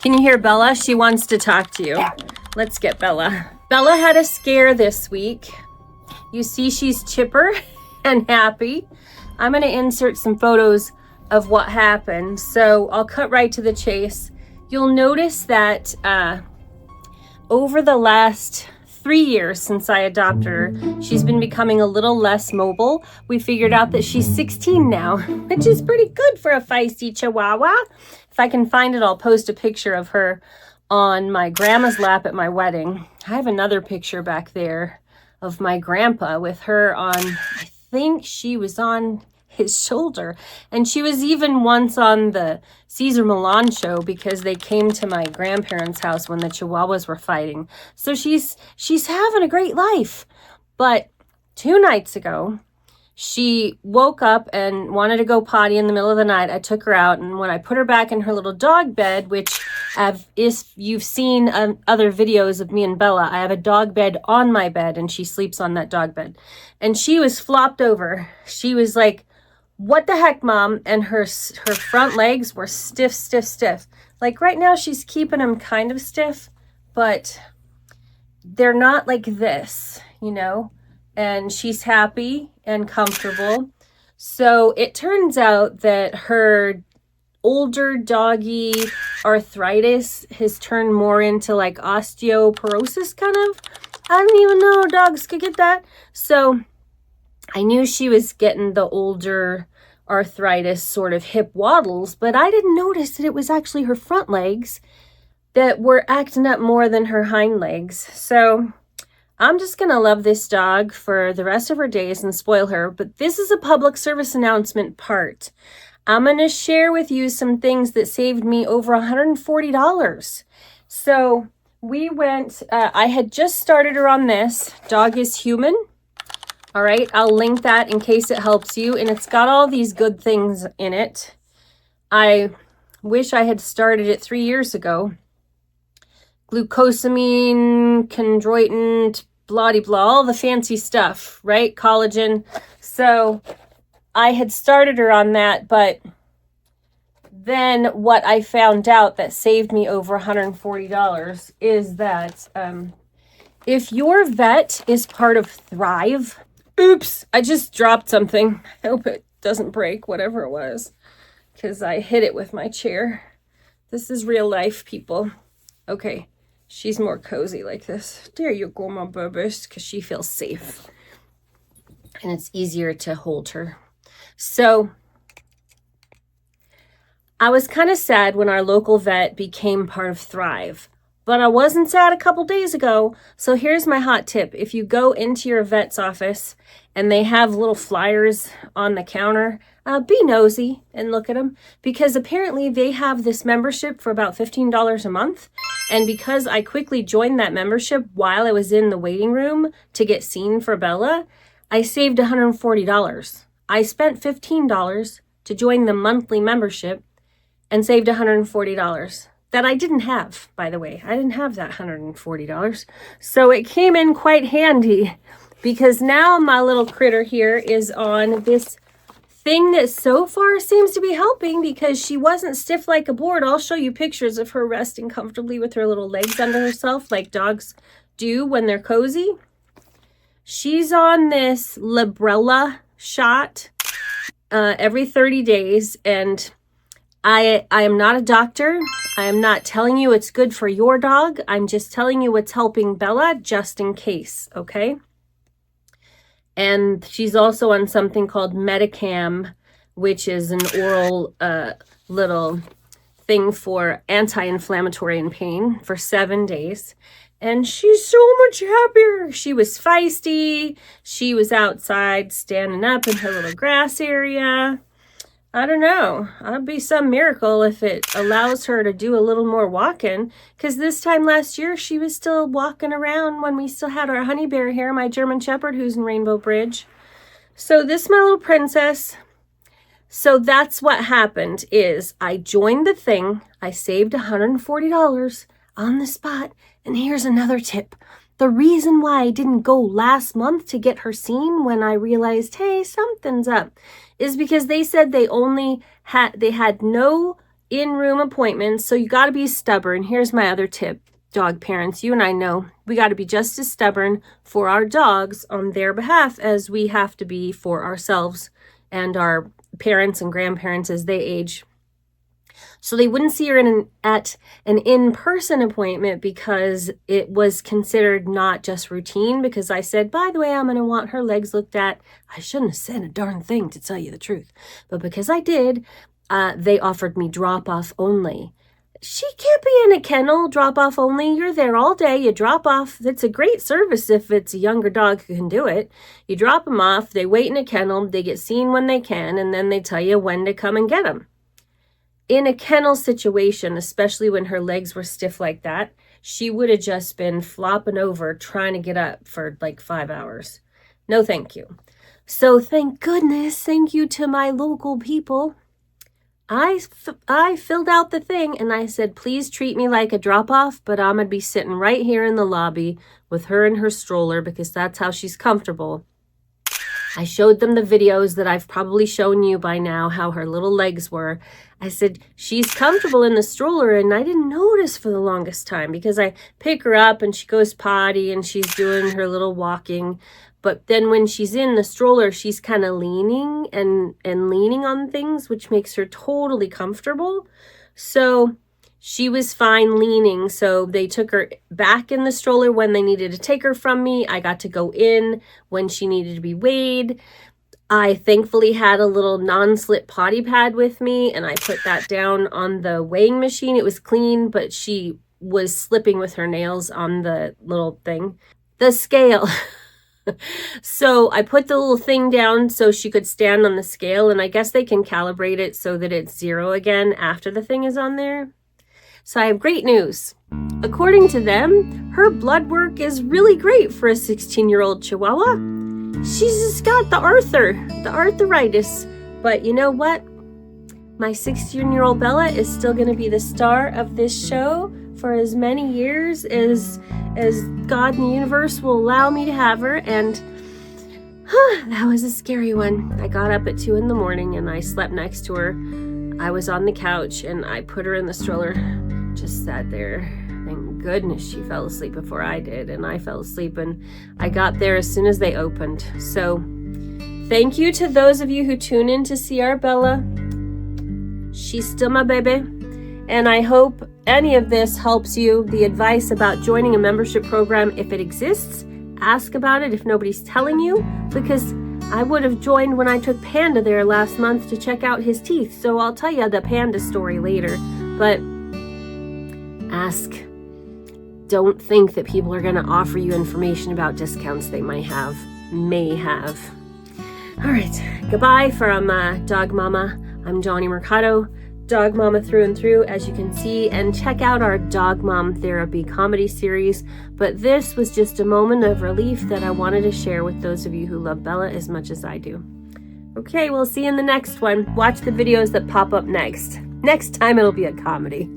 Can you hear Bella? She wants to talk to you. Let's get Bella. Bella had a scare this week. You see she's chipper and happy. I'm going to insert some photos of what happened. So I'll cut right to the chase. You'll notice that over the last 3 years since I adopted her, she's been becoming a little less mobile. We figured out that she's 16 now, which is pretty good for a feisty Chihuahua. If I can find it, I'll post a picture of her on my grandma's lap at my wedding. I have another picture back there of my grandpa with her on, I think she was on his shoulder. And she was even once on the Cesar Millan show because they came to my grandparents' house when the Chihuahuas were fighting. So she's having a great life. But 2 nights ago, she woke up and wanted to go potty in the middle of the night. I took her out, and when I put her back in her little dog bed, which if you've seen other videos of me and Bella, I have a dog bed on my bed, and she sleeps on that dog bed. And she was flopped over. She was like, "What the heck, Mom?" And her front legs were stiff, stiff, stiff. Like right now she's keeping them kind of stiff, but they're not like this, you know? And she's happy and comfortable. So it turns out that her older doggy arthritis has turned more into like osteoporosis kind of. I didn't even know dogs could get that. So I knew she was getting the older arthritis sort of hip waddles, but I didn't notice that it was actually her front legs that were acting up more than her hind legs. So I'm just going to love this dog for the rest of her days and spoil her, but this is a public service announcement part. I'm going to share with you some things that saved me over $140. So we went, I had just started her on this. Dog is Human. All right, I'll link that in case it helps you. And it's got all these good things in it. I wish I had started it 3 years ago. Glucosamine, chondroitin, blah-de-blah, all the fancy stuff, right? Collagen. So I had started her on that, but then what I found out that saved me over $140 is that if your vet is part of Thrive, oops, I just dropped something. I hope it doesn't break, whatever it was, because I hit it with my chair. This is real life, people. Okay, she's more cozy like this. There you go, my bubbles, because she feels safe. And it's easier to hold her. So I was kind of sad when our local vet became part of Thrive. But I wasn't sad a couple days ago. So here's my hot tip. If you go into your vet's office and they have little flyers on the counter, be nosy and look at them, because apparently they have this membership for about $15 a month. And because I quickly joined that membership while I was in the waiting room to get seen for Bella, I saved $140. I spent $15 to join the monthly membership and saved $140. That I didn't have, by the way. I didn't have that $140. So it came in quite handy, because now my little critter here is on this thing that so far seems to be helping, because she wasn't stiff like a board. I'll show you pictures of her resting comfortably with her little legs under herself like dogs do when they're cozy. She's on this Librela shot every 30 days, and I am not a doctor. I am not telling you it's good for your dog. I'm just telling you what's helping Bella just in case, okay? And she's also on something called Metacam, which is an oral little thing for anti-inflammatory and pain for 7 days. And she's so much happier. She was feisty. She was outside standing up in her little grass area. I don't know. It'd be some miracle if it allows her to do a little more walking. Because this time last year, she was still walking around when we still had our honey bear here, my German Shepherd, who's in Rainbow Bridge. So this my little princess. So that's what happened is I joined the thing. I saved $140 on the spot. And here's another tip. The reason why I didn't go last month to get her seen when I realized, hey, something's up, is because they said they had no in-room appointments. So you got to be stubborn. Here's my other tip, dog parents. You and I know we got to be just as stubborn for our dogs on their behalf as we have to be for ourselves and our parents and grandparents as they age. So they wouldn't see her at an in-person appointment because it was considered not just routine, because I said, by the way, I'm going to want her legs looked at. I shouldn't have said a darn thing, to tell you the truth. But because I did, they offered me drop-off only. She can't be in a kennel, drop-off only. You're there all day. You drop off. It's a great service if it's a younger dog who can do it. You drop them off. They wait in a kennel. They get seen when they can, and then they tell you when to come and get them. In a kennel situation, especially when her legs were stiff like that, she would have just been flopping over trying to get up for like 5 hours. No, thank you. So thank goodness, thank you to my local people. I filled out the thing and I said, please treat me like a drop-off, but I'm going to be sitting right here in the lobby with her in her stroller because that's how she's comfortable. I showed them the videos that I've probably shown you by now, how her little legs were. I said, she's comfortable in the stroller, and I didn't notice for the longest time because I pick her up and she goes potty and she's doing her little walking. But then when she's in the stroller, she's kind of leaning and leaning on things, which makes her totally comfortable. So she was fine leaning, so they took her back in the stroller when they needed to take her from me. I got to go in when she needed to be weighed. I thankfully had a little non-slip potty pad with me, and I put that down on the weighing machine. It was clean, but she was slipping with her nails on the little thing. The scale. So I put the little thing down so she could stand on the scale, and I guess they can calibrate it so that it's 0 again after the thing is on there. So I have great news. According to them, her blood work is really great for a 16-year-old Chihuahua. She's just got the arthritis. But you know what? My 16-year-old Bella is still going to be the star of this show for as many years as God and the universe will allow me to have her. And that was a scary one. I got up at 2 in the morning and I slept next to her. I was on the couch and I put her in the stroller. Just sat there. Thank goodness she fell asleep before I did, and I fell asleep, and I got there as soon as they opened. So thank you to those of you who tune in to see our Bella. She's still my baby, and I hope any of this helps you. The advice about joining a membership program, if it exists, ask about it if nobody's telling you, because I would have joined when I took Panda there last month to check out his teeth, so I'll tell you the Panda story later. But ask. Don't think that people are going to offer you information about discounts they may have. All right. Goodbye from Dog Mama. I'm Dawnnie Mercado, Dog Mama through and through, as you can see, and check out our Dog Mom Therapy comedy series. But this was just a moment of relief that I wanted to share with those of you who love Bella as much as I do. Okay, we'll see you in the next one. Watch the videos that pop up next. Next time it'll be a comedy.